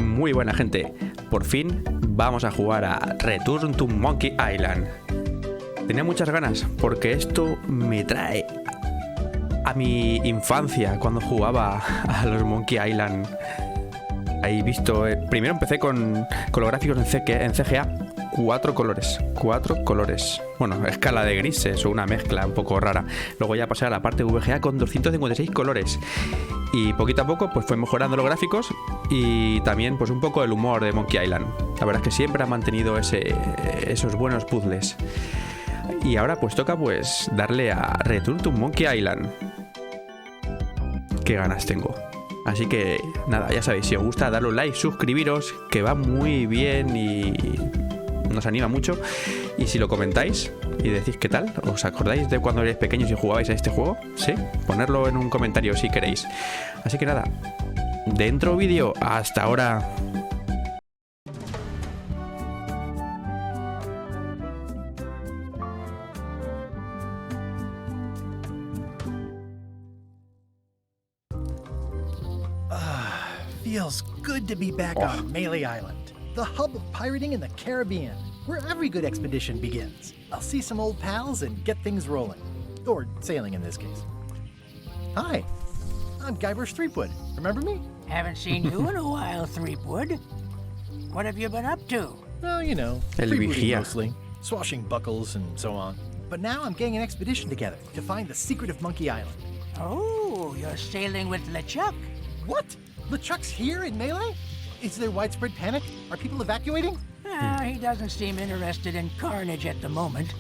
Muy buena gente, por fin vamos a jugar a Return to Monkey Island. Tenía muchas ganas porque esto me trae a mi infancia cuando jugaba a los Monkey Island. Ahí visto, primero empecé con los gráficos en CGA, 4 colores. Bueno, escala de grises o una mezcla un poco rara. Luego ya pasé a la parte VGA con 256 colores. Y poquito a poco pues fue mejorando los gráficos y también pues un poco el humor de Monkey Island. La verdad es que siempre ha mantenido esos buenos puzzles. Y ahora pues toca pues darle a Return to Monkey Island. Qué ganas tengo. Así que nada, ya sabéis, si os gusta darle un like, suscribiros, que va muy bien y nos anima mucho. Y si lo comentáis y decís qué tal, ¿os acordáis de cuando erais pequeños y jugabais a este juego? Sí, ponerlo en un comentario si queréis. Así que nada, dentro vídeo, hasta ahora. Feels good to be back on Melee Island, the hub of pirating in the Caribbean, where every good expedition begins. I'll see some old pals and get things rolling. Or sailing in this case. Hi, I'm Guybrush Threepwood. Remember me? Haven't seen you in a while, Threepwood. What have you been up to? Well, you know, El freebooting vigía. mostly, swashing buckles and so on. But now I'm getting an expedition together to find the secret of Monkey Island. Oh, you're sailing with LeChuck. What? LeChuck's here in Melee? Is there widespread panic? Are people evacuating? He doesn't seem interested in carnage at the moment.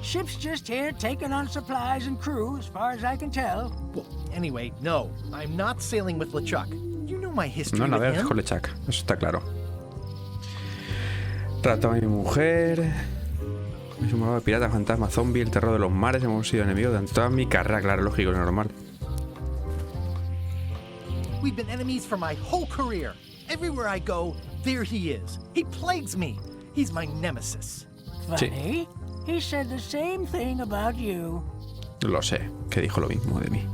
Ship's just here taking on supplies and crew, as far as I can tell. Well, anyway, no, I'm not sailing with LeChuck. You know my history No with navegas him. con LeChuck, eso está claro. Trato a mi mujer. Es un modo de pirata, fantasma, zombie, el terror de los mares. Hemos sido enemigos durante toda mi carrera, claro, lógico, normal. We've been enemies for my whole career. Everywhere I go, there he is. He plagues me. He's my nemesis. Funny. He said the same thing about you. Lo sé, que dijo lo mismo de mí.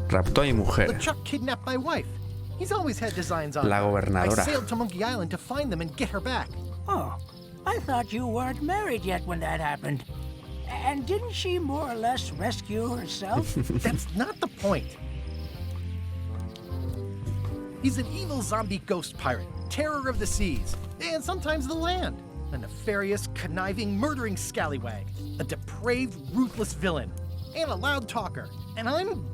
Raptó a mi mujer. LeChuck kidnapped my wife. He's always had designs on La her. gobernadora. I sailed to Monkey Island to find them and get her back. Oh, I thought you weren't married yet when that happened. And didn't she more or less rescue herself? That's not the point. He's an evil zombie ghost pirate, terror of the seas, and sometimes the land. A nefarious, conniving, murdering scallywag. A depraved, ruthless villain. And a loud talker. And I'm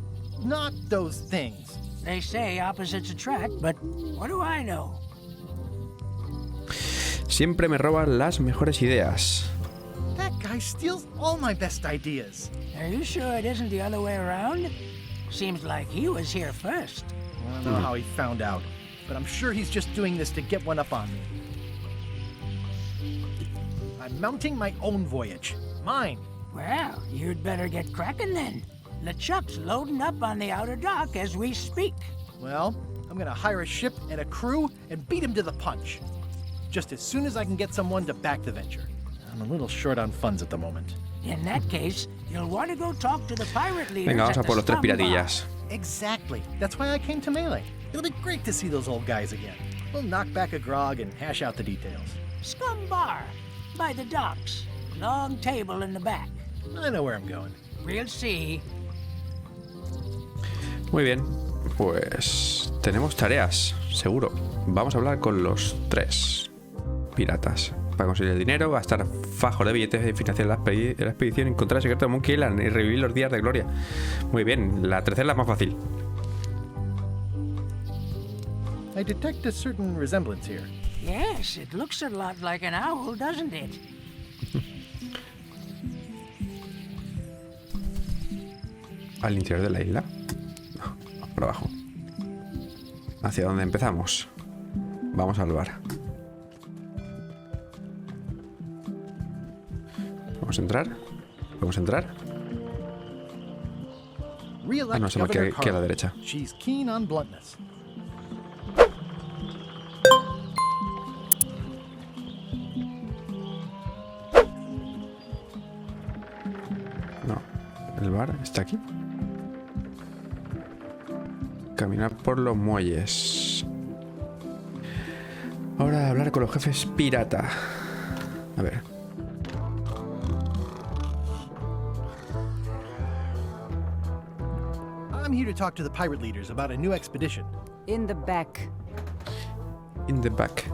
not those things. They say opposites attract, but what do I know? Siempre me roba las mejores ideas. That guy steals all my best ideas. Are you sure it isn't the other way around? Seems like he was here first. I don't know how he found out, but I'm sure he's just doing this to get one up on me. I'm mounting my own voyage. Mine. Well, you'd better get cracking then. LeChuck's loading up on the outer dock as we speak. Well, I'm gonna hire a ship and a crew and beat him to the punch. Just as soon as I can get someone to back the venture. I'm a little short on funds at the moment. In that case, you'll want to go talk to the pirate leaders. Venga, vamos a at por los the tres Scum Bar. piratillas. Exactly. That's why I came to Melee. It'll be great to see those old guys again. We'll knock back a grog and hash out the details. Scum Bar, by the docks. Long table in the back. I know where I'm going. We'll see. Muy bien, pues tenemos tareas, seguro. Vamos a hablar con los 3 piratas. Para conseguir el dinero, gastar fajos de billetes de financiar la expedición, encontrar el secreto de Monkey Island y revivir los días de gloria. Muy bien, la tercera es la más fácil. I detect a certain resemblance here. Yes, it looks a lot like an owl, doesn't it? ¿Al interior de la isla? No, por abajo. ¿Hacia dónde empezamos? Vamos al bar. ¿Vamos a entrar? ¿Podemos entrar? Re-elect no, se me Governor queda a la Carl. derecha. She's keen on bluntness. No, el bar está aquí. Caminar por los muelles. Ahora hablar con los jefes pirata. A ver. I'm here to talk to the pirate leaders about a new expedition. In the back. In the back.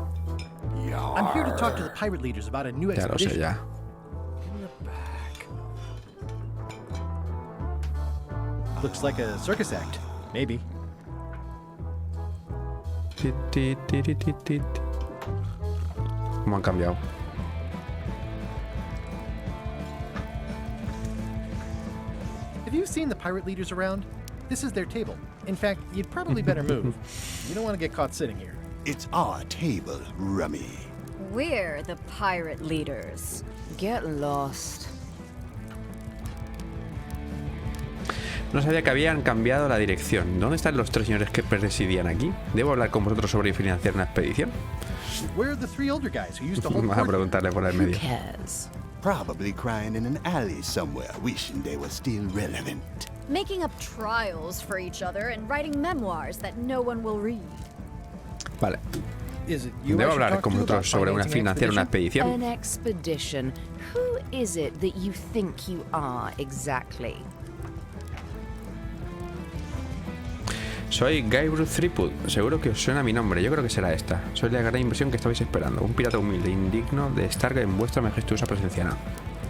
I'm here to talk to the pirate leaders about a new Ya lo sé, expedition. ya. In the back. Looks like a circus act. Maybe. Tit, tit, tit, tit, tit. ¿Cómo han cambiado? Have you seen the pirate leaders around? This is their table. In fact, you'd probably better move. You don't want to get caught sitting here. It's our table, Rummy. We're the pirate leaders. Get lost. No sabía que habían cambiado la dirección. ¿Dónde están los tres señores que presidían aquí? ¿Debo hablar con vosotros sobre financiar una expedición? Where are the three older guys who used to hold Vamos a court? preguntarle por el Who medio. cares? Probably crying in an alley somewhere, wishing they were still relevant. Making up trials for each other and writing memoirs that no one will read. Vale. Is it you I ¿Debo should hablar talk con to about vosotros sobre financiar una expedición? An expedition. Who is it that you think you are exactly? Soy Guybrush Threepwood. Seguro que os suena mi nombre. Yo creo que será esta. Soy la gran inversión que estabais esperando. Un pirata humilde, indigno de estar en vuestra majestuosa presencia. No.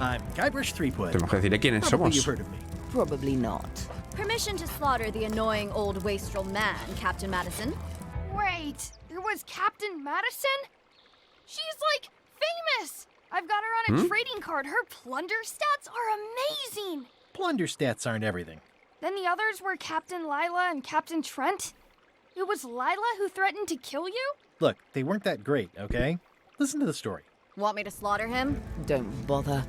I'm Guybrush Threepwood. Te mejor diré quiénes Probably somos. you've heard of me. Probably not. Permission to slaughter the annoying old wastrel man, Captain Madison. Wait, there was Captain Madison? She's like famous! I've got her on a trading card. Her plunder stats are amazing! Plunder stats aren't everything. Then the others were Captain Lila and Captain Trent. It was Lila who threatened to kill you? Look, they weren't that great, okay? Listen to the story. Want me to slaughter him? Don't bother.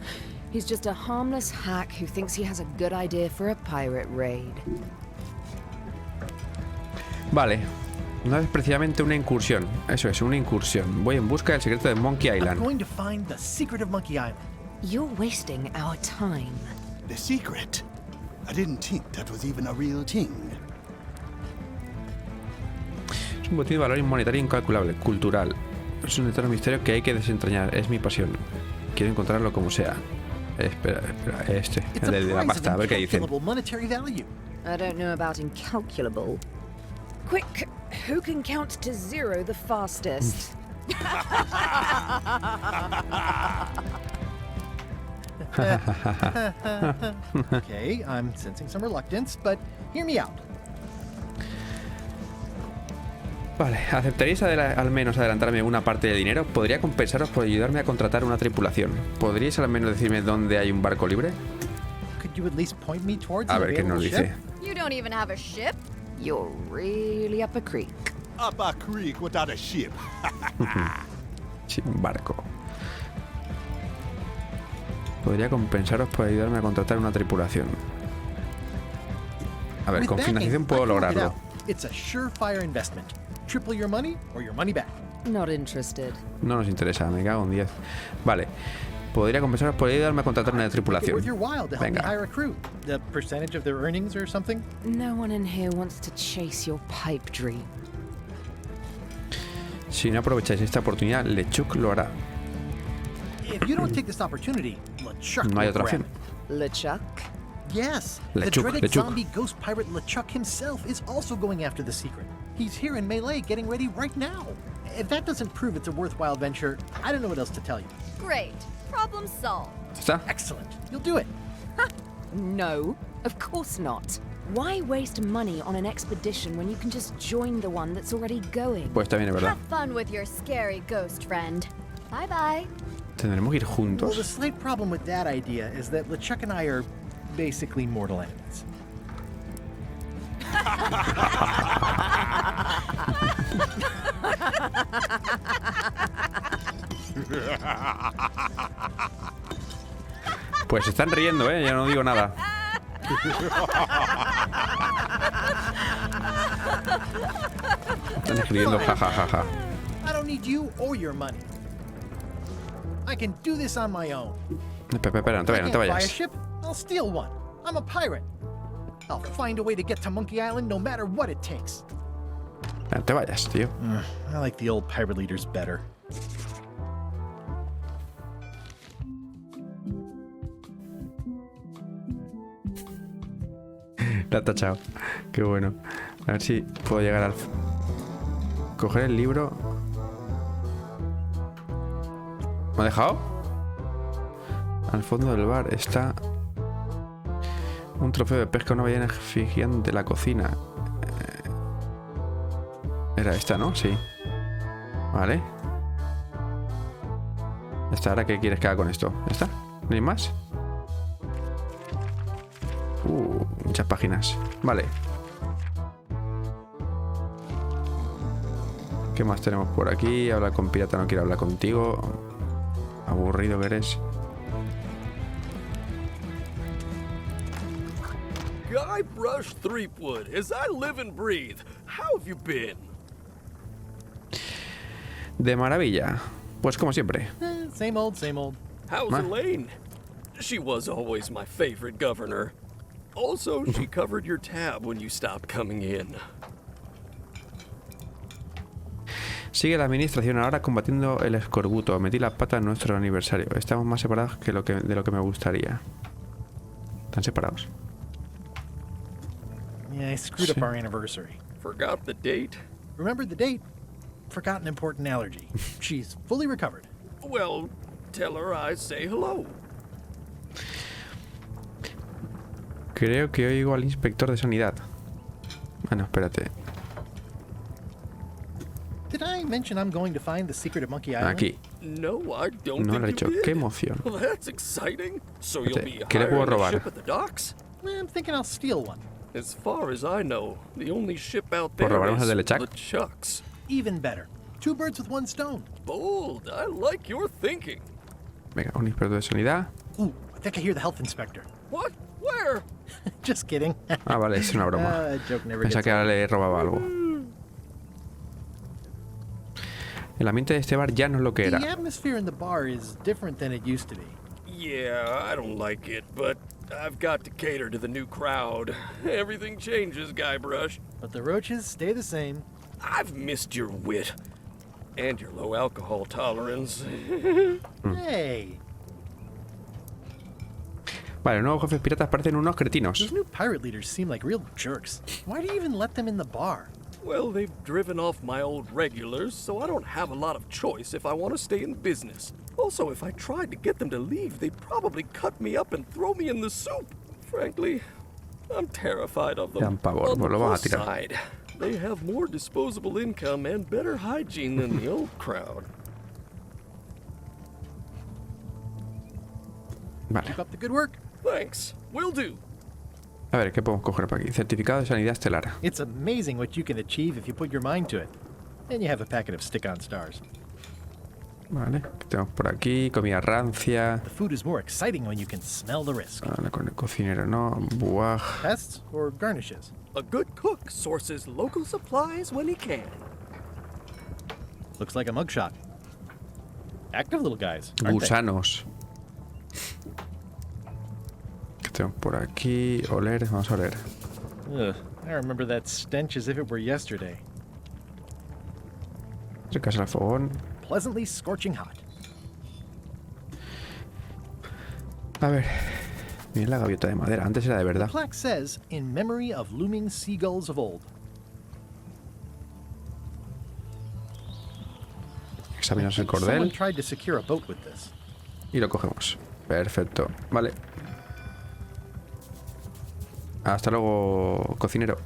He's just a harmless hack who thinks he has a good idea for a pirate raid. Vale. No es precisamente una incursión. Eso es, una incursión. Voy en busca del secreto de Monkey I'm Island. going to find the secret of Monkey Island. You're wasting our time. The secret? I didn't think that was even a real thing. Es un botín de valor inmonetario incalculable, cultural. Es un eterno misterio que hay que desentrañar. Es mi pasión. Quiero encontrarlo como sea. Espera, este. It's El a de la prize pasta, a of ver qué dicen. incalculable monetary value. I don't know about incalculable. Quick, who can count to 0 the fastest? Okay, I'm sensing some reluctance, but hear me out. Vale, ¿aceptaréis al menos adelantarme una parte del dinero? ¿Podría compensaros por ayudarme a contratar una tripulación? ¿Podríais al menos decirme dónde hay un barco libre? Could you at least point me towards A an ver qué nos available dice. ship? You don't even have a ship? You're really up a creek. Up a creek without a ship. Sin barco. Podría compensaros por ayudarme a contratar una tripulación. A ver, With con backing, financiación I puedo can work it lograrlo. out. It's a surefire investment. Triple your money or your money back. Not interested. No nos interesa, me cago en 10. Vale. Podría compensaros por ayudarme a contratar una Make it tripulación. worth your while to help me Venga. hire a crew. The percentage of their earnings or something? No one in here wants to chase your pipe dream. Si no aprovecháis esta oportunidad, LeChuck lo hará. If you don't take this opportunity, LeChuck No hay will otra grab opción. it. LeChuck? Yes, the LeChuck, dreaded LeChuck. zombie ghost pirate LeChuck himself is also going after the secret. He's here in Melee getting ready right now. If that doesn't prove it's a worthwhile venture, I don't know what else to tell you. Great. Problem solved. ¿Está? Excellent. You'll do it. No, of course not. Why waste money on an expedition when you can just join the one that's already going? Pues también es verdad. Have fun with your scary ghost friend. Bye bye. Tendremos que ir Well, juntos. the slight problem with that idea is that LeChuck and I are basically mortal enemies. Pues se están riendo, ¿eh? Yo no digo nada. Están escribiendo jajajaja. I don't need you or your money. I can do this on my own. Espera, no te I vayas, no te can't buy a vayas. ship, I'll steal one. I'm a pirate. I'll find a way to get to Monkey Island no matter what it takes. No te vayas, tío. I like the old pirate leaders better. La ha tachado. Qué bueno. A ver si puedo llegar al... Coger el libro. ¿Me ha dejado? Al fondo del bar está... un trofeo de pesca, una ballena gigante de la cocina. Era esta, ¿no? Sí. Vale. Ya está, ¿ahora qué quieres que haga con esto? ¿Ya está? ¿No hay más? Muchas páginas. Vale. ¿Qué más tenemos por aquí? Habla con pirata, no quiero hablar contigo. Aburrido que eres. Guybrush Threepwood, as I live and breathe, how have you been? De maravilla. Pues como siempre. Same old, same old. How's Elaine? She was always my favorite governor. Also, she covered your tab when you stopped coming in. Sigue la administración ahora combatiendo el escorbuto. Metí la pata en nuestro aniversario. Estamos más separados que de lo que me gustaría. ¿Están separados? Yeah, I screwed up our anniversary. Forgot the date? Remember the date? Forgot an important allergy. She's fully recovered. Well, tell her I say hello. Creo que oigo al inspector de sanidad. Bueno, espérate. Did I mention I'm going to find the secret of Monkey Island? Aquí. No, I don't No think lo he you hecho. did. Qué emoción. Well, that's exciting. So you'll be ¿Qué le puedo hiring a robar? ship at the docks? I'm thinking I'll steal one. As far as I know, the only ship out Pues there robaremos is el de LeChuck. LeChuck's. Even better. Two birds with one stone. Bold. I like your thinking. Venga, un inspector de sanidad. Ooh, I think I hear the health inspector. What? Where? Just kidding. Ah, vale, es una broma. Joke never Pensaba gets que ahora le robaba algo. El ambiente de este bar ya no es lo que era. The atmosphere in the bar is different than it used to be. Yeah, I don't like it, but I've got to cater to the new crowd. Everything changes, Guybrush. But the roaches stay the same. I've missed your wit. And your low alcohol tolerance. Hey, Vale, los nuevos jefes piratas parecen unos cretinos. those new pirate leaders seem like real jerks. Why do you even let them in the bar? Well, they've driven off my old regulars, so I don't have a lot of choice if I want to stay in business. Also, if I tried to get them to leave, they'd probably cut me up and throw me in the soup. Frankly, I'm terrified of them. Dan pavor, On the pues lo van a plus tirar. side, they have more disposable income and better hygiene than the old crowd. Vale. Keep up the good work. Thanks. Will do. A ver, ¿qué podemos coger por aquí? Certificado de sanidad estelar. It's amazing what you can achieve if you put your mind to it. Then you have a packet of stick-on stars. Vale, ¿qué tenemos por aquí? Comida rancia. The food is more exciting when you can smell the risk. Vale, con el cocinero no. Buah. Pests or garnishes? A good cook sources local supplies when he can. Looks like a mugshot. Active little guys, aren't they? Gusanos. ¿Qué tenemos por aquí? Oler, vamos a oler. Ugh, I remember that stench as if it were yesterday. Acercarse al fogón. Pleasantly scorching hot. A ver. Mira la gaviota de madera. Antes era de verdad. Plaque says, in memory of looming seagulls of old. Examinamos el Someone cordel tried to secure a boat with this. y lo cogemos. Perfecto. Vale. Hasta luego, cocinero.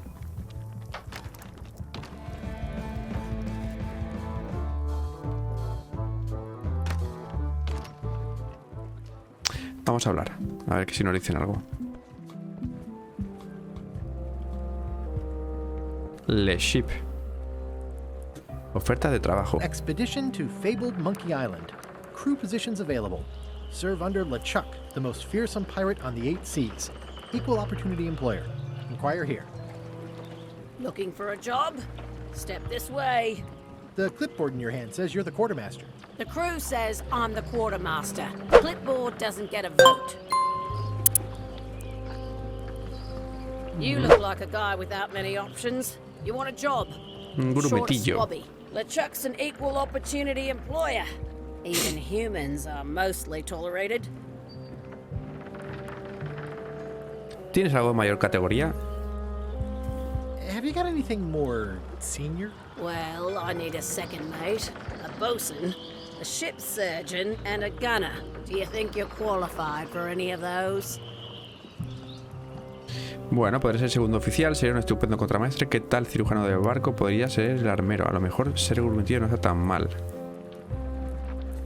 Vamos a hablar. A ver si nos dicen algo. LeChuck. Oferta de trabajo. Expedition to fabled Monkey Island. Crew positions available. Serve under LeChuck, the most fearsome pirate on the 8 seas. Equal opportunity employer. Inquire here. Looking for a job? Step this way. The clipboard in your hand says you're the quartermaster. The crew says I'm the quartermaster. Clipboard doesn't get a vote. You look like a guy without many options. You want a job? Un Short of grumetillo. swabby. LeChuck's an equal opportunity employer. Even humans are mostly tolerated. ¿Tienes algo de mayor categoría? Have you got anything more senior? Well, I need a second mate, a bosun, a ship surgeon, and a gunner. Do you think you're qualified for any of those? Bueno, podría ser segundo oficial, sería un estupendo contramaestre. ¿Qué tal cirujano de barco? Podría ser el armero. A lo mejor ser grumetillo no está tan mal.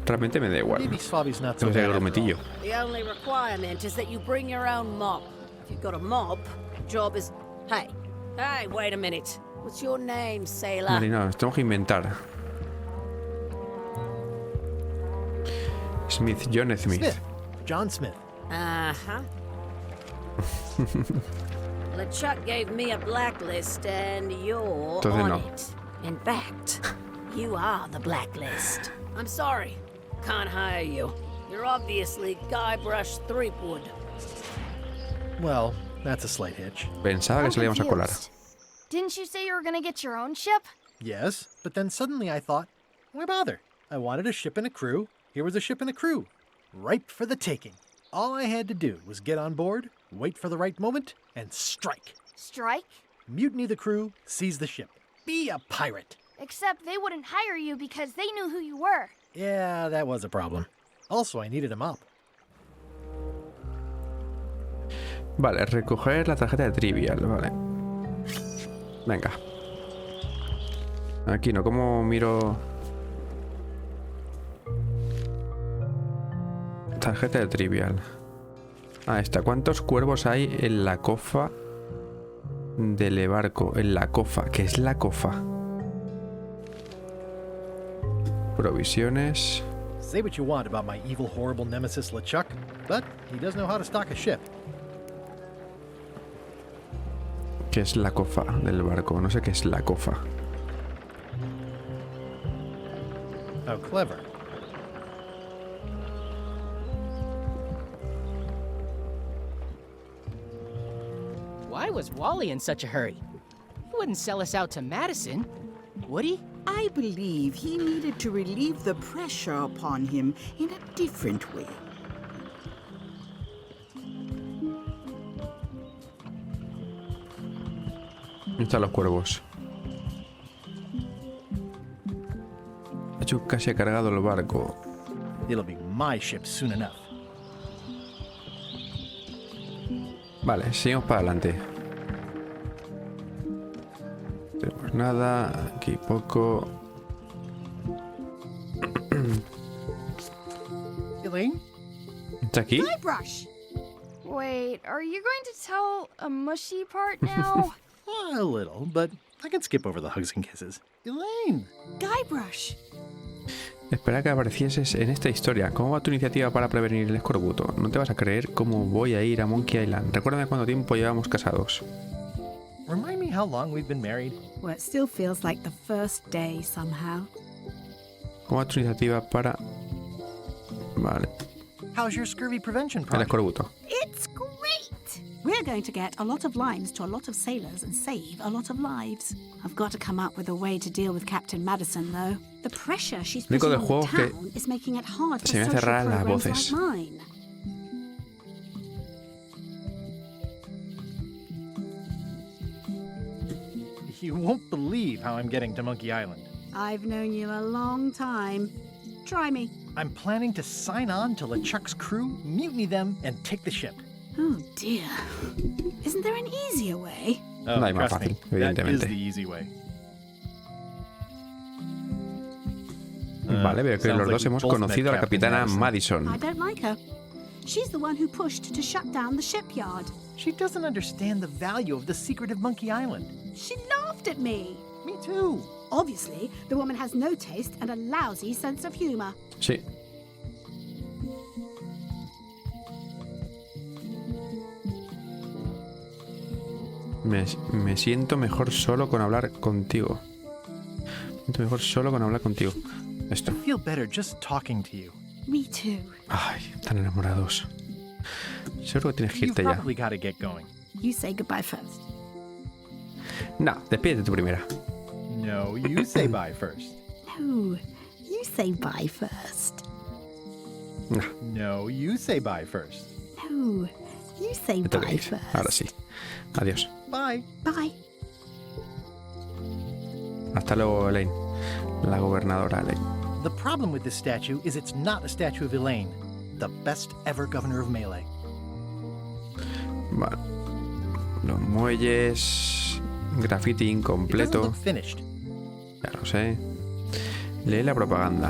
Realmente me da igual. Maybe Swabby's not so Tengo que ser bad after grumetillo. The only requirement is that you bring your own mop. If you've got a mop, the job is... Hey, wait a minute. What's your name, sailor? Vale, no, nos tenemos que inventar. Smith, John Smith. Smith. John Smith. Uh-huh. LeChuck gave me a blacklist and you're Entonces on no. it. In fact, you are the blacklist. I'm sorry, can't hire you. You're obviously Guybrush Threepwood. Well, that's a slight hitch. Pensaba que se le íbamos a colar. Didn't you say you were gonna get your own ship? Yes, but then suddenly I thought, why bother? I wanted a ship and a crew. Here was a ship and a crew. Ripe for the taking. All I had to do was get on board, wait for the right moment, and strike. Strike? Mutiny the crew, seize the ship. Be a pirate. Except they wouldn't hire you because they knew who you were. Yeah, that was a problem. Also, I needed a mop. Vale, recoger la tarjeta de trivial, vale. Venga. Aquí no, ¿cómo miro? Tarjeta de trivial. Ah, esta. ¿Cuántos cuervos hay en la cofa del barco? En la cofa. ¿Qué es la cofa? Provisiones. Say what you want about my evil, horrible nemesis LeChuck, but he does know how to stock a ship. ¿Qué es la cofa del barco? No sé qué es la cofa. How clever. Why was Wally in such a hurry? He wouldn't sell us out to Madison, would he? I believe he needed to relieve the pressure upon him in a different way. ¿Dónde están los cuervos? Casi ha cargado el barco. It'll be my ship soon enough. Vale, seguimos para adelante. No tenemos nada, aquí poco. Elaine? ¿Está aquí? Guybrush! Wait, are you going to tell a mushy part now? A little, but I can skip over the hugs and kisses. Elaine! Guybrush! Esperaba que aparecieses en esta historia. ¿Cómo va tu iniciativa para prevenir el escorbuto? No te vas a creer cómo voy a ir a Monkey Island. Recuérdame cuánto tiempo llevamos casados. Remind me how long we've been married. Well, it still feels like the first day somehow. ¿Cómo va tu iniciativa para...? Vale. How's your scurvy prevention El project? escorbuto. It's great! We're going to get a lot of lines to a lot of sailors and save a lot of lives. I've got to come up with a way to deal with Captain Madison, though. The pressure she's Lo único putting del on juego the es que town is making it hard for se me social hace raras las programs voces. like mine. You won't believe how I'm getting to Monkey Island. I've known you a long time. Try me. I'm planning to sign on to LeChuck's crew, mutiny them, and take the ship. Oh dear. Isn't there an easier way? Oh, No hay más trust me, fácil, that is evidentemente. the easy way. Vale, veo que sounds los like dos we hemos both conocido a la met Captain capitana Madison. Madison. I don't like her. She's the one who pushed to shut down the shipyard. She doesn't understand the value of the secret of Monkey Island. She laughed at me. Me too. Obviously, the woman has no taste and a lousy sense of humor. Sí. Me siento mejor solo con hablar contigo. Me siento mejor solo con hablar contigo. Esto. I feel better just talking to you. Me too. Ay, tan enamorados. Seguro que tienes que You've irte ya. probably got to get going. You say goodbye first. No, despídete tú primera. No, you say bye first. No, you say bye first. No, No, you say bye first. No, you say me tengo que bye ir. first. Ahora sí. Adiós. Bye. Bye. Hasta luego, Elaine. La gobernadora Elaine. The problem with this statue is it's not a statue of Elaine, the best ever governor of Melee. Vale. Los muelles. Graffiti It doesn't incompleto. look finished. Ya lo sé. Lee la propaganda.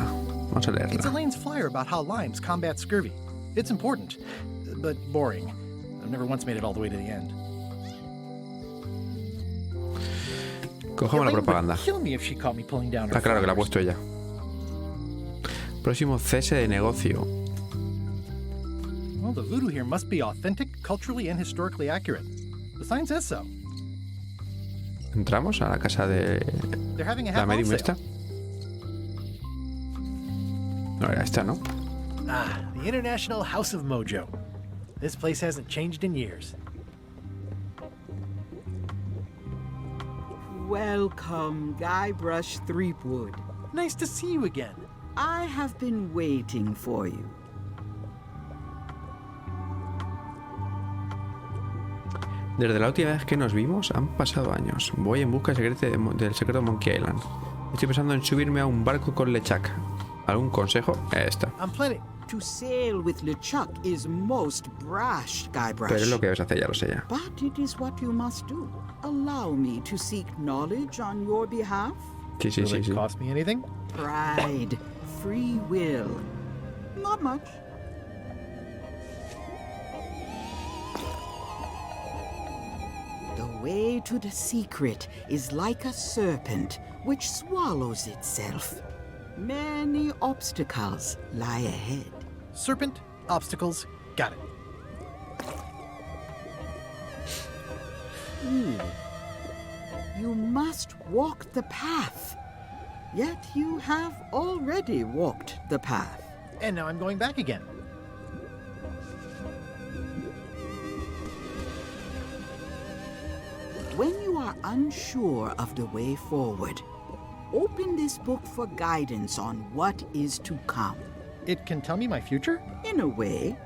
Vamos a It's leerla. Elaine's flyer about how limes combat scurvy. It's important, but boring. I've never once made it all the way to the end. Cogemos la Elaine would propaganda. kill me if she caught me pulling down her Está claro que la ha flowers. puesto ella. Próximo cese de negocio. Well, the voodoo here must be authentic, culturally and historically accurate. The sign says so. Entramos a la casa de They're having a la half-off medium sale. esta. No era esta, ¿no? Ah, the International House of Mojo. This place hasn't changed in years. Welcome, Guybrush Threepwood. Nice to see you again. I have been waiting for you. Desde la última vez que nos vimos han pasado años. Voy en busca del secreto de Monkey Island. Estoy pensando en subirme a un barco con LeChuck. ¿Algún consejo? Esta. I'm planning. To sail with LeChuck is most brash, Guybrush. Pero es lo que debes hacer, ya lo sé ya. But it is what you must do. Allow me to seek knowledge on your behalf. Sí, sí, Will sí, it sí. cost me anything? Pride, free will. Not much. The way to the secret is like a serpent which swallows itself. Many obstacles lie ahead. Serpent, obstacles, got it. You must walk the path. Yet you have already walked the path. And now I'm going back again. When you are unsure of the way forward, open this book for guidance on what is to come. It can tell me my future? In a way,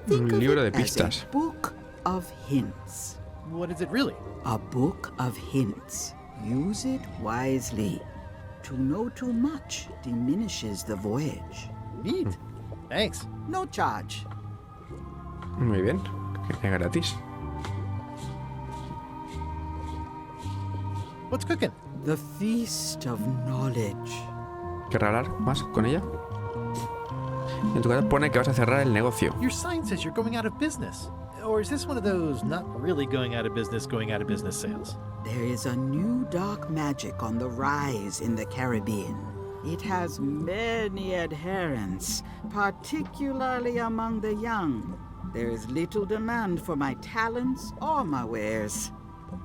Un think of libro de it as pistas. a book of hints. What is it really? A book of hints. Use it wisely. To know too much diminishes the voyage. Neat. Thanks. No charge. Muy bien. Es gratis. What's cooking? The feast of knowledge. ¿Querrás hablar más con ella? En tu carta pone que vas a cerrar el negocio. Your sign says you're going out of business. Or is this one of those not really going out of business sales? There is a new dark magic on the rise in the Caribbean. It has many adherents, particularly among the young. There is little demand for my talents or my wares.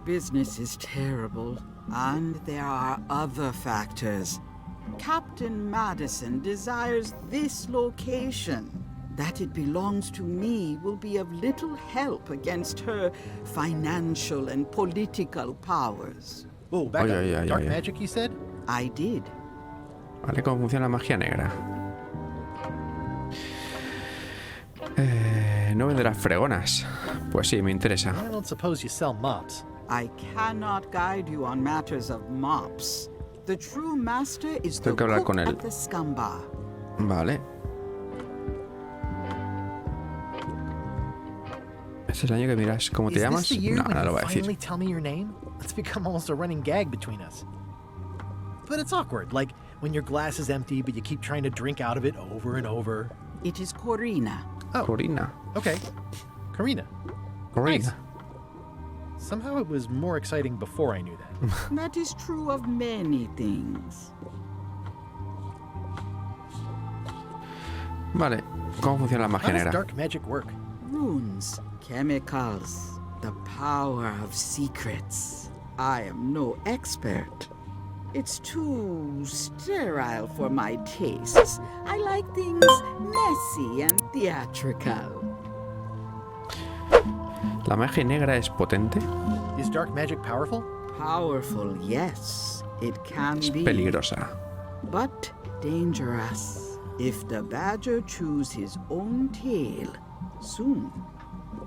Business is terrible, and there are other factors. Captain Madison desires this location. That it belongs to me will be of little help against her financial and political powers. Oh, back Oye, up. oye, oye, Dark oye. magic, you said? I did. Vale, ¿cómo funciona la magia negra? No venderás fregonas. Pues sí, me interesa. I don't suppose you sell mops. I cannot guide you on matters of mops. The true master is the Tengo que hablar cook con él. at the scum bar. Vale. Este es el año que miras. ¿Cómo te Is llamas? this the year No, when no lo you voy a finally decir. tell me your name? It's become almost a running gag between us. But it's awkward, like when your glass is empty, but you keep trying to drink out of it over and over. It is Corina. Oh, Corina. okay. Karina. Corina. Nice. Somehow it was more exciting before I knew that. That is true of many things. Vale. ¿Cómo funciona la How magia does negra? dark magic work? Runes, chemicals, the power of secrets. I am no expert. It's too sterile for my tastes. I like things messy and theatrical. ¿La magia negra es potente? Is dark magic powerful? Powerful, yes. It can Es be. peligrosa. But dangerous. If the badger chews his own tail, soon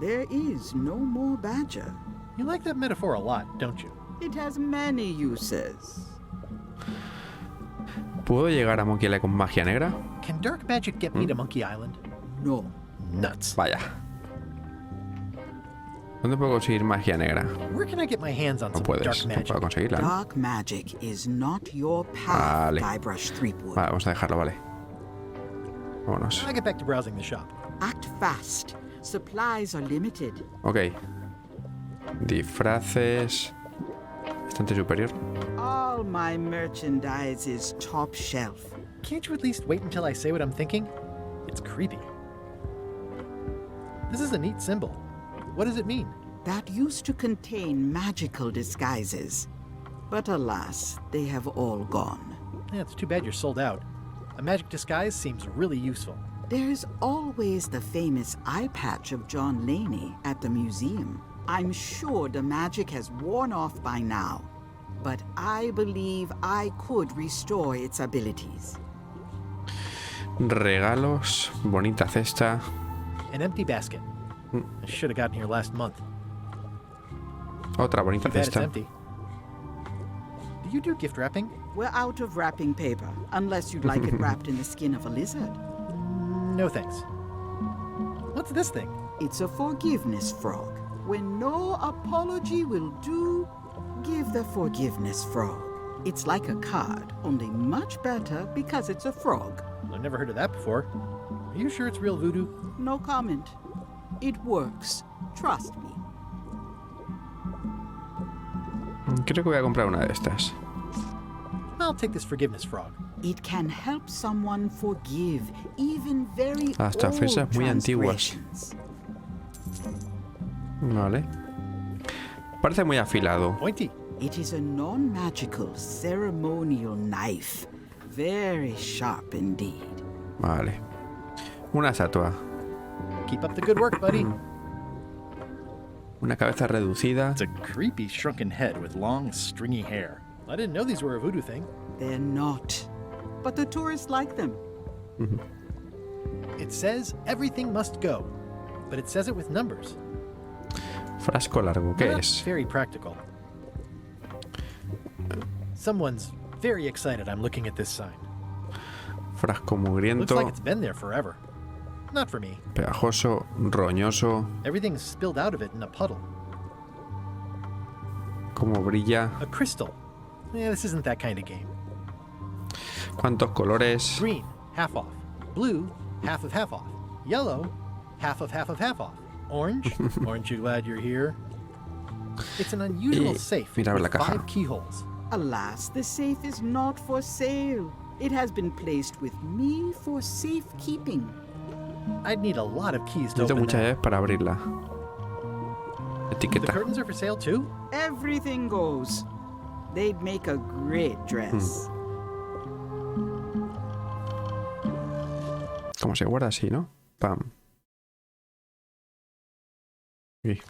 there is no more badger. You like that metaphor a lot, don't you? It has many uses. ¿Puedo llegar a Monkey Island con magia negra? Can dark magic get me to Monkey Island? No. Nuts. Vaya. ¿Dónde puedo conseguir magia negra? Where can I get my hands on No some puedes, dark no magic? puedo conseguirla, ¿no? Dark magic is not your path, Vale. Guybrush Threepwood. Vale, vamos a dejarlo, vale. Vámonos. I get back to browsing the shop. Act fast. Supplies are limited. Ok. Disfraces. Estante superior. All my merchandise is top shelf. Can't you at least wait until I say what I'm thinking? It's creepy. This is a neat symbol. What does it mean? That used to contain magical disguises. But alas, they have all gone. Yeah, it's too bad you're sold out. A magic disguise seems really useful. There's always the famous eye patch of John Laney at the museum. I'm sure the magic has worn off by now, but I believe I could restore its abilities. Regalos. Bonita cesta. An empty basket. I should have gotten here last month. Otra bonita Too bad it's cesta. empty. Do you do gift wrapping? We're out of wrapping paper, unless you'd like it wrapped in the skin of a lizard. No thanks. What's this thing? It's a forgiveness frog. When no apology will do, give the forgiveness frog. It's like a card, only much better because it's a frog. I've never heard of that before. Are you sure it's real voodoo? No comment. It works. Trust me. Creo que voy a comprar una de estas. I'll take this forgiveness frog. It can help someone forgive even very Hasta old fechas muy antiguas. transgressions. Vale. Parece muy afilado. Pointy. It is a non-magical ceremonial knife. Very sharp indeed. Vale. Una estatua. Keep up the good work, buddy. Una cabeza reducida. It's a creepy shrunken head with long, stringy hair. I didn't know these were a voodoo thing. They're not. But the tourists like them. It says everything must go, but it says it with numbers. Frasco largo. ¿Qué Not es? very practical. Someone's very excited I'm looking at this sign. Frasco Looks mugriento. like it's been there forever. Not for me. Pegajoso. Roñoso. Everything's spilled out of it in a puddle. Como brilla. A crystal. Yeah, this isn't that kind of game. ¿Cuántos colores? Green, half off. Blue, half off. Yellow, half off. Orange, aren't you glad you're here? It's an unusual safe mira with la caja. 5 keyholes. Alas, the safe is not for sale. It has been placed with me for safekeeping. I'd need a lot of keys to Necesito open muchas that. llaves para abrirla. The Etiqueta. curtains are for sale too? Everything goes. They'd make a great dress. Como se guarda así, ¿no? Pam. Uy.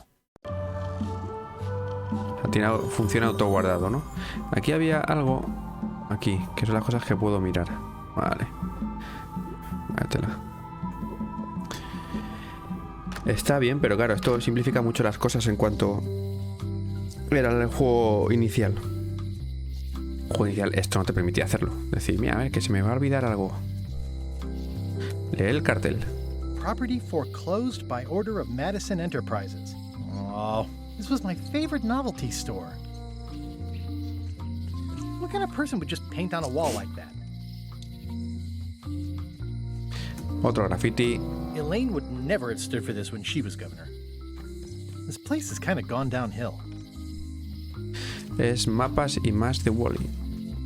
Funciona autoguardado, ¿no? Aquí había algo. Aquí, que son las cosas que puedo mirar. Vale. Váyatela. Está bien, pero claro, esto simplifica mucho las cosas en cuanto era el juego inicial. Esto no te permitía hacerlo. Decir, mira, a ver, que se me va a olvidar algo. Lee el cartel. Property foreclosed by order of Madison Enterprises. Oh, this was my favorite novelty store. What kind of person would just paint on a wall like that? Otro graffiti. Elaine would never have stood for this when she was governor. This place has kind of gone downhill. Es mapas y más de Wally.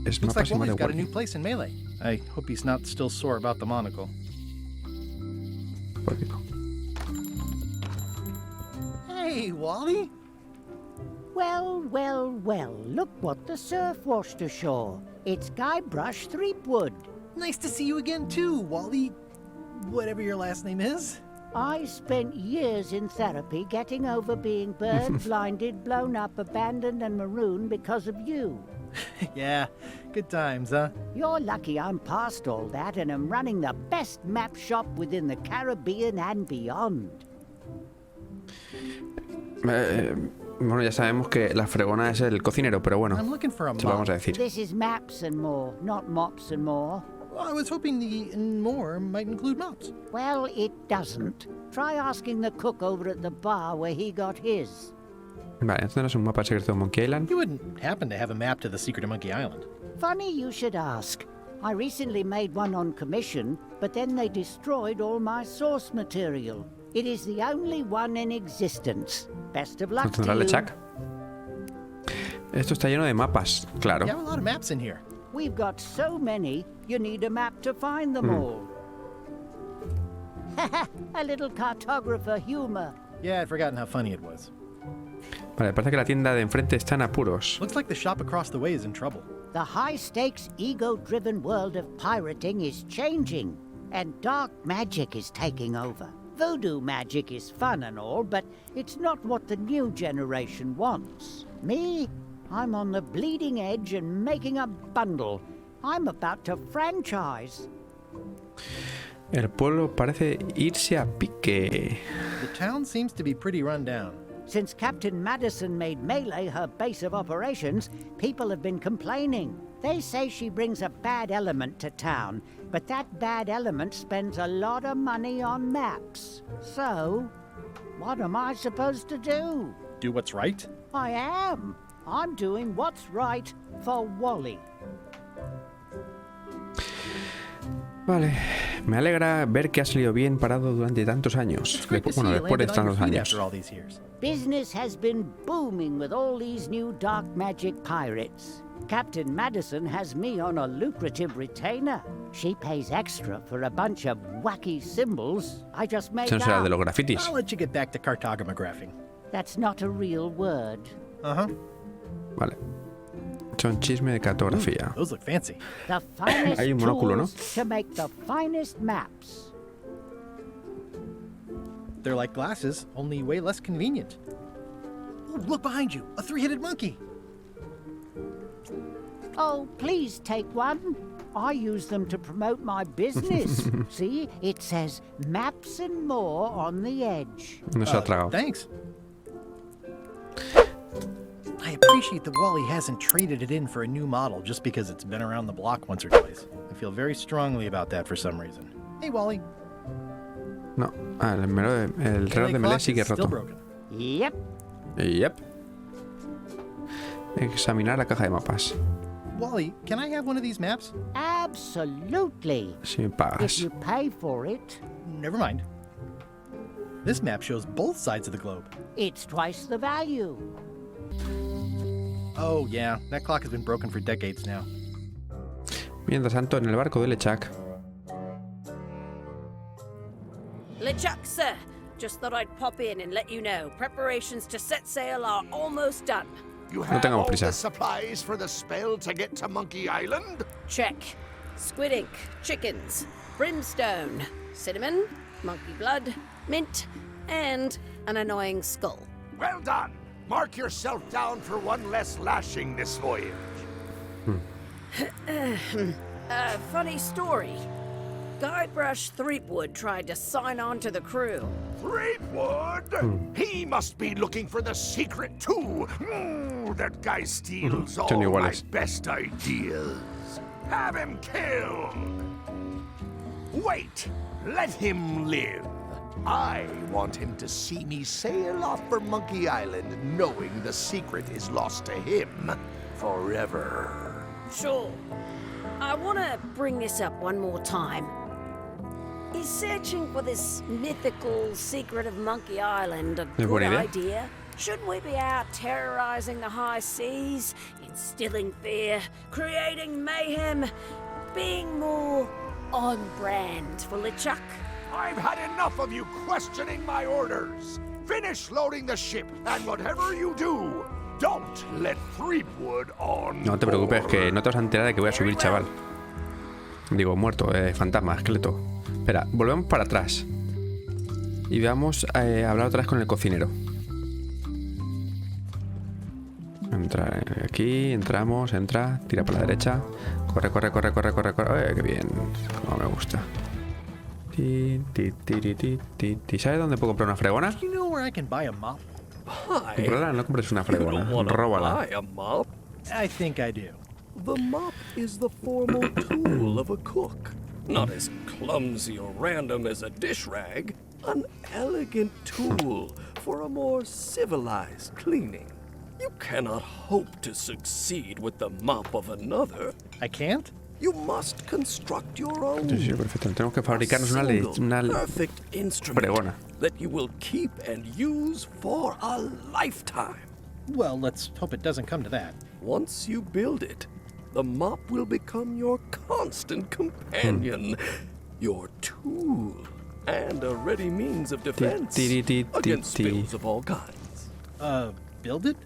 Es Looks mapas like y más de Wally's got a Wally. new place in Melee. I hope he's not still sore about the monocle. Político. Hey, Wally! Well, well, well, look what the surf washed ashore. It's Guybrush Threepwood. Nice to see you again too, Wally. Whatever your last name is. I spent years in therapy getting over being bird blinded, blown up, abandoned, and marooned because of you. Yeah, good times, huh? You're lucky I'm past all that and am running the best map shop within the Caribbean and beyond. Bueno, ya sabemos que la fregona es el cocinero, pero bueno, I'm looking for a se lo vamos a decir. This is maps and more, not mops and more. Well, I was hoping the more might include mops. Well, it doesn't. Try asking the cook over at the bar where he got his. Vale, entonces es un mapa secreto de Monkey Island. You wouldn't happen to have a map to the Secret of Monkey Island. Funny you should ask. I recently made one on commission, but then they destroyed all my source material. It is the only one in existence. Best of luck to ¿Tendrá you. LeChuck? Esto está lleno de mapas, claro. You have a lot of maps in here. We've got so many, you need a map to find them all. A little cartographer humor. Yeah, I'd forgotten how funny it was. Vale, parece que la tienda de enfrente está en apuros. Looks like the shop across the way is in trouble. The high-stakes, ego-driven world of pirating is changing, and dark magic is taking over. Voodoo magic is fun and all, but it's not what the new generation wants. Me? I'm on the bleeding edge and making a bundle. I'm about to franchise. El pueblo parece irse a pique. The town seems to be pretty run down. Since Captain Madison made Melee her base of operations, people have been complaining. They say she brings a bad element to town, but that bad element spends a lot of money on maps. So, what am I supposed to do? Do what's right? I am. I'm doing what's right for Wally. Vale, me alegra ver que has salido bien parado durante tantos años. Bueno, después de tantos años. Business has been booming with all these new dark magic pirates. Captain Madison has me on a lucrative retainer. She pays extra for a bunch of wacky symbols I just made Eso será de up. los grafitis. I'll let you get back to cartographing. That's not a real word. Uh-huh. Vale. Son chisme de cartografía. Those look fancy. The finest Hay un monóculo, ¿no? tools to make the finest maps. They're like glasses, only way less convenient. Ooh, look behind you, a three-headed monkey. Oh, please take one. I use them to promote my business. See, it says maps and more on the edge. No se ha tragado. Thanks. I appreciate that Wally hasn't traded it in for a new model just because it's been around the block once or twice. I feel very strongly about that for some reason. Hey, Wally. No, el reloj de Melee sigue roto. Yep. Yep. Examinar la caja de mapas. Wally, can I have one of these maps? Absolutely. Si me If pagas. you pay for it. Never mind. This map shows both sides of the globe. It's twice the value. Oh, yeah. That clock has been broken for decades now. Mientras tanto, en el barco de LeChuck. LeChuck, sir. Just thought I'd pop in and let you know. Preparations to set sail are almost done. You No have tengamos all prisa. the supplies for the spell to get to Monkey Island? Check. Squid ink, chickens, brimstone, cinnamon, monkey blood, mint, and an annoying skull. Well done. Mark yourself down for one less lashing this voyage. Funny story. Guybrush Threepwood tried to sign on to the crew. Threepwood? He must be looking for the secret too. That guy steals all Son my iguales. best ideas. Have him killed. Wait, let him live. I want him to see me sail off for Monkey Island knowing the secret is lost to him forever. Sure. I want to bring this up one more time. Is searching for this mythical secret of Monkey Island a good buena idea. idea? Shouldn't we be out terrorizing the high seas, instilling fear, creating mayhem, being more on brand for LeChuck? I've had enough of you questioning my orders. Finish loading the ship, and whatever you do, don't let Threepwood on No te preocupes, que no te vas a enterar de que voy a subir, chaval. Digo, muerto, fantasma, esqueleto. Espera, volvemos para atrás. Y vamos a hablar otra vez con el cocinero. Entra aquí, entramos, entra, tira por la derecha. Corre, corre, corre, corre, corre, corre. ¡Qué bien! Como me gusta. ¿Sabes dónde puedo comprar una fregona? Do you know where I can buy a mop? Comprarla, no compres una fregona. You don't wanna Róbala. buy a mop. I think I do. The mop is the formal tool of a cook. Not as clumsy or random as a dish rag. An elegant tool for a more civilized cleaning. You cannot hope to succeed with the mop of another. I can't? You must construct your own. Sí, perfecto. Tenemos que fabricarnos una perfect instrument fregona. that you will keep and use for a lifetime. Well, let's hope it doesn't come to that. Once you build it, the mop will become your constant companion, your tool, and a ready means of defense against spills of all kinds. Build it?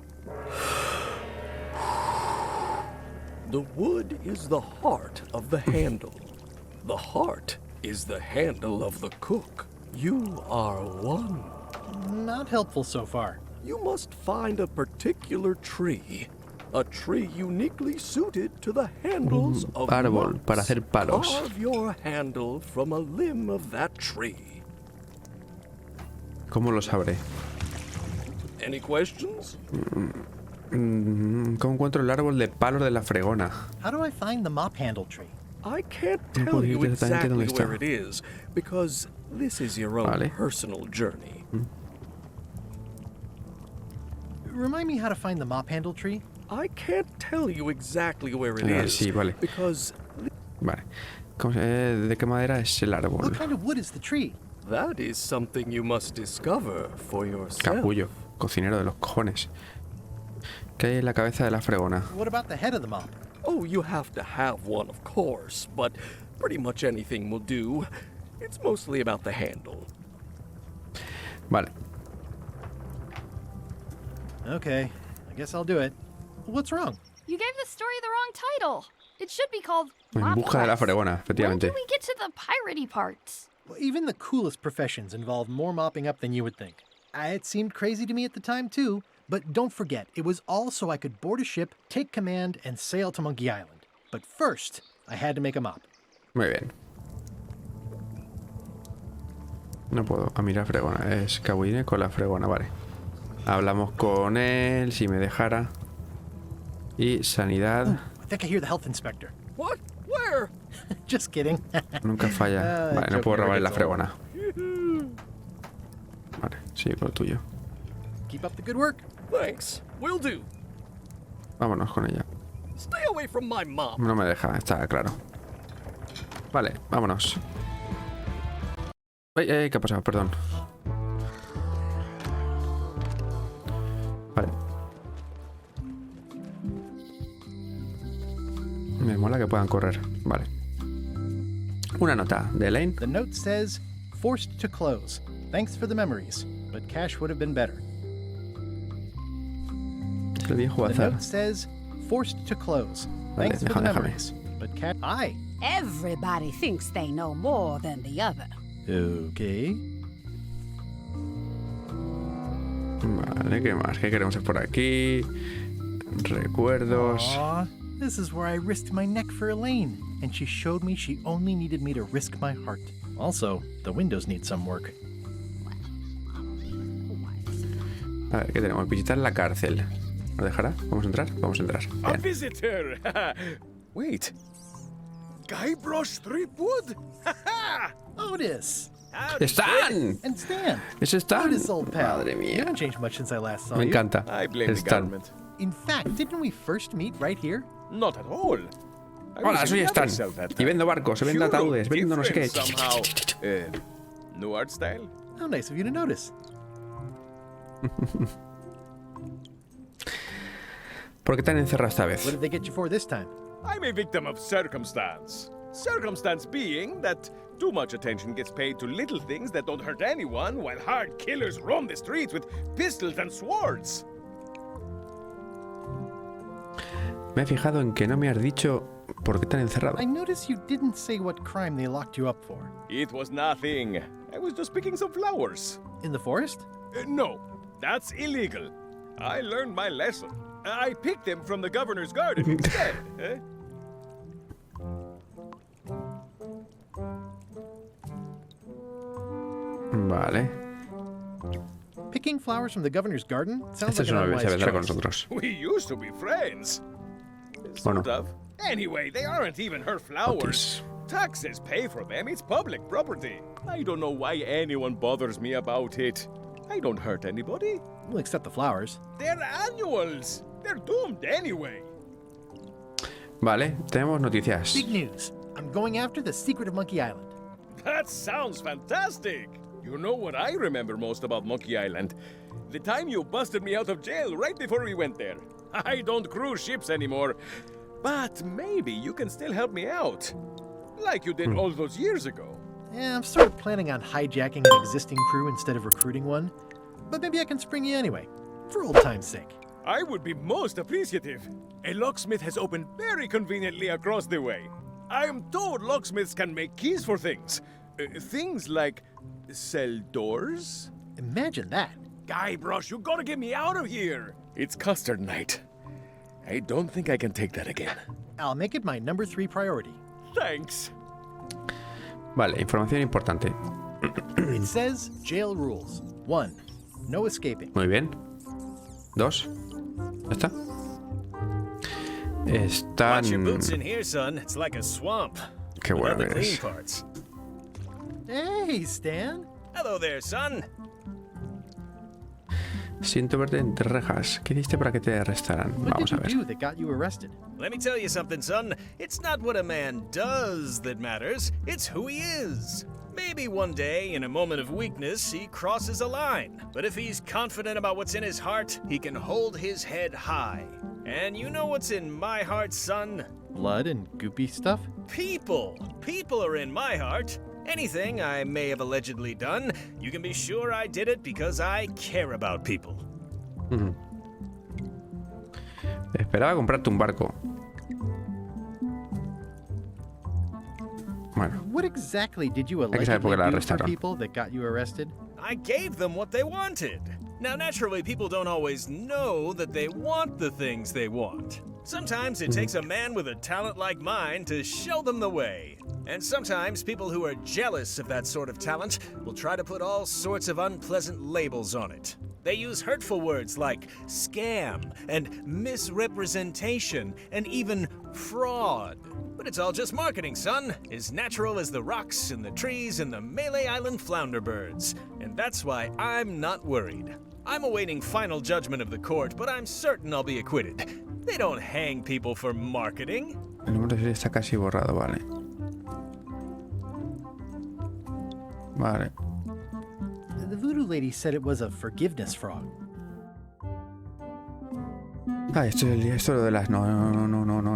The wood is the heart of the handle. The heart is the handle of the cook. You are one. Not helpful so far. You must find a particular tree. A tree uniquely suited to the handles of árbol mops. para hacer palos. Carve your handle from a limb of that tree. ¿Cómo lo sabré? Any questions? ¿Cómo encuentro el árbol de palos de la fregona? How do I find the mop handle tree? I can't No tell puedo you decirte exactamente exactly dónde está. where it is because this is your own Vale. personal journey. Remind me how to find the mop handle tree? I can't tell you exactly where it is Sí, vale. because Vale. ¿De qué madera es el árbol? What kind of wood is the tree? that is something you must discover for yourself. Capullo. Cocinero de los cojones. ¿Qué hay en la cabeza de la fregona? What about the head of the mop? Oh, you have to have one, of course, but pretty much anything will do. It's mostly about the handle. Vale. Okay, I guess I'll do it. What's wrong? You gave the story the wrong title. It should be called En Mop busca de la Quest. fregona, When efectivamente. do we get to the piratey parts? Well, even the coolest professions involve more mopping up than you would think. It seemed crazy to me at the time, too, but don't forget, it was all so I could board a ship, take command, and sail to Monkey Island. But first, I had to make a mop. Muy bien. No puedo. A mirar fregona. Es Kawine con la fregona, vale. Hablamos con él, si me dejara. Y sanidad. I think I hear the health inspector. What? Where? Just kidding. Nunca falla. Vale, no puedo robar la fregona. Vale, sigue con lo tuyo. Keep up the good work. Thanks. Will do. Vámonos con ella. Stay away from my mop. No me deja, está claro. Vale, vámonos. ¿Qué ha pasado? Perdón. Vale. Me mola que puedan correr. Vale. Una nota de Elaine. The note says, forced to close. Thanks for the memories, but cash would have been better. Es el viejo The bazar. note says, forced to close. Thanks for the déjame. memories, but cash... Hi. Everybody thinks they know more than the other. Okay. Vale, ¿qué más? ¿Qué queremos hacer por aquí? Recuerdos. Aw, this is where I risked my neck for Elaine, and she showed me she only needed me to risk my heart. Also, the windows need some work. A ver, ¿qué tenemos? Visitar la cárcel. ¿Nos dejará? ¿Vamos a entrar? Vamos a entrar. A Bien. visitor! Wait. Guybrush Threepwood? Otis! ¡Stan! And Stan! ¡Es Stan! Otis, old pal. Madre You mía. haven't changed much since I last saw Me you. encanta. I blame the Stan. government. In fact, didn't we first meet right here? Not at all. I Hola, was soy in Stan. another cell that Y time. vendo barcos, vendo You look ataúdes, vendo no sé qué. different somehow. New art style? How nice of you to notice. ¿Por qué te han encerrado esta vez? What did they get you for this time? I'm a victim of circumstance. Circumstance being that too much attention gets paid to little things that don't hurt anyone, while hard killers roam the streets with pistols and swords. Me he fijado en que no me has dicho ¿Por qué tan encerrado? I noticed you didn't say what crime they locked you up for. It was nothing. I was just picking some flowers. In the forest? No, that's illegal. I learned my lesson. I picked them from the governor's garden instead. Vale. Picking flowers from the governor's garden sounds Este like es an uno que unwise se vendrá con choice. nosotros. We used to be friends. Bueno. Sort of. Anyway, they aren't even her flowers. Taxes pay for them. It's public property. I don't know why anyone bothers me about it. I don't hurt anybody. We'll accept the flowers. They're annuals. They're doomed anyway. Vale, tenemos noticias. Big news. I'm going after the secret of Monkey Island. That sounds fantastic. You know what I remember most about Monkey Island? The time you busted me out of jail right before we went there. I don't cruise ships anymore. But maybe you can still help me out. Like you did all those years ago. Yeah, I'm sort of planning on hijacking an existing crew instead of recruiting one. But maybe I can spring you anyway, for old time's sake. I would be most appreciative. A locksmith has opened very conveniently across the way. I am told locksmiths can make keys for things. Things like cell doors? Imagine that. Guybrush, you gotta get me out of here. It's custard night. I don't think I can take that again. I'll make it my number 3 priority. Thanks. Vale, información importante. It says jail rules. 1. No escaping. Muy bien. 2. ¿Ya está? Watch your boots in Están... here, son. It's like a swamp. Qué Without bueno the clean eres. parts. Hey, Stan. Hello there, son. Siento verte entre rejas. ¿Qué hiciste para que te arrestaran? What Vamos did a you ver. do that got you arrested? Let me tell you something, son. It's not what a man does that matters. It's who he is. Maybe one day, in a moment of weakness, he crosses a line. But if he's confident about what's in his heart, he can hold his head high. And you know what's in my heart, son? Blood and goopy stuff? People. People are in my heart. Anything I may have allegedly done, you can be sure I did it because I care about people. Esperaba comprarte un barco. Bueno, What exactly did you que saber por allegedly qué la do for arrestaron. people that got you arrested? I gave them what they wanted. Now, naturally, people don't always know that they want the things they want. Sometimes it takes a man with a talent like mine to show them the way. And sometimes people who are jealous of that sort of talent will try to put all sorts of unpleasant labels on it. They use hurtful words like scam and misrepresentation and even fraud. But it's all just marketing, son, as natural as the rocks and the trees and the Malay Island flounder birds. And that's why I'm not worried. I'm awaiting final judgment of the court, but I'm certain I'll be acquitted. They don't hang people for marketing. el número de serie está casi borrado, vale. Vale. The voodoo lady said it was a forgiveness frog. Ah, esto es lo de las... No,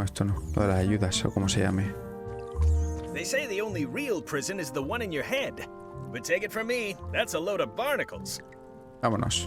esto no. Lo de las ayudas o como se llame. They say the only real prison is the one in your head. But take it from me, that's a load of barnacles. Vámonos.